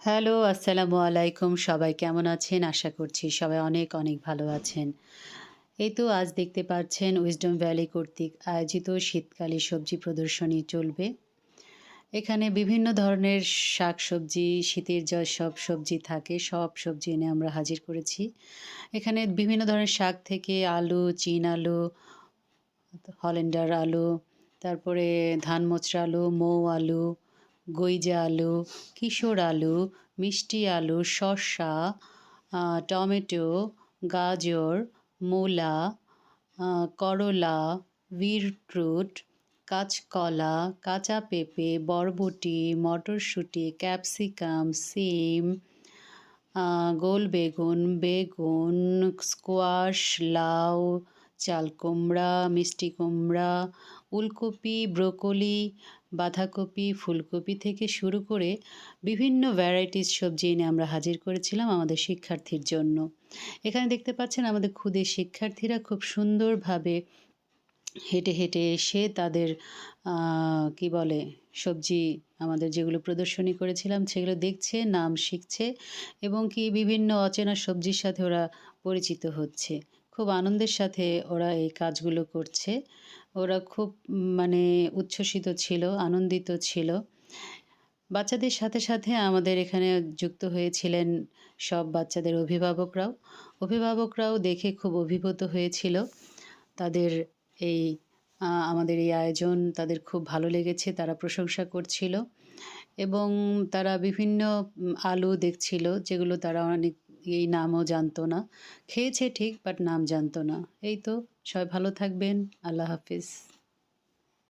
Hello, আসসালামু আলাইকুম। সবাই কেমন আছেন? আশা করছি সবাই অনেক, অনেক ভালো আছেন। এই তো আজ দেখতে পাচ্ছেন উইজডম ভ্যালি কর্তৃক আয়োজিত শীতকালী সবজি প্রদর্শনী চলবে। এখানে বিভিন্ন ধরনের শাকসবজি, শীতের যেসব সবজি থাকে সব সবজি এনে আমরা হাজির করেছি। এখানে বিভিন্ন ধরনের শাক থেকে আলু, চীন আলু, হল্যান্ডার আলু, তারপরে ধান মোচড়া আলু, মৌ আলু, গৈজা আলু, কিশোর আলু, মিষ্টি আলু, শসা, টমেটো, গাজর, মূলা, করলা, বিটরুট, কাঁচকলা, কাঁচা পেঁপে, বরবটি, মটরশুঁটি, ক্যাপসিকাম, সিম, গোল বেগুন, বেগুন, স্কোয়াশ, লাউ, চাল কুমড়া, মিষ্টি কুমড়া, উলকপি, ব্রোকলি, বাঁধাকপি, ফুলকপি থেকে শুরু করে বিভিন্ন ভ্যারাইটিস সবজি এনে আমরা হাজির করেছিলাম আমাদের শিক্ষার্থীর জন্য। এখানে দেখতে পাচ্ছেন আমাদের ক্ষুদে শিক্ষার্থীরা খুব সুন্দরভাবে হেঁটে, হেঁটে এসে তাদের কি বলে সবজি আমাদের যেগুলো প্রদর্শনী করেছিলাম সেগুলো দেখছে, নাম শিখছে এবং কি বিভিন্ন অচেনা সবজির সাথে ওরা পরিচিত হচ্ছে। খুব আনন্দের সাথে ওরা এই কাজগুলো করছে। ওরা খুব মানে উচ্ছ্বসিত ছিল, আনন্দিত ছিল। বাচ্চাদের সাথে, সাথে আমাদের এখানে যুক্ত হয়েছিলেন সব বাচ্চাদের অভিভাবকরাও। অভিভাবকরাও দেখে খুব অভিভূত হয়েছিল। তাদের এই আমাদের এই আয়োজন তাদের খুব ভালো লেগেছে। তারা প্রশংসা করছিল এবং তারা বিভিন্ন আলু দেখছিল যেগুলো তারা অনেক এই নামও জানতো না। খেয়েছে ঠিক বাট নাম জানতো না। এই তো সবাই ভালো থাকবেন। আল্লাহ হাফিজ।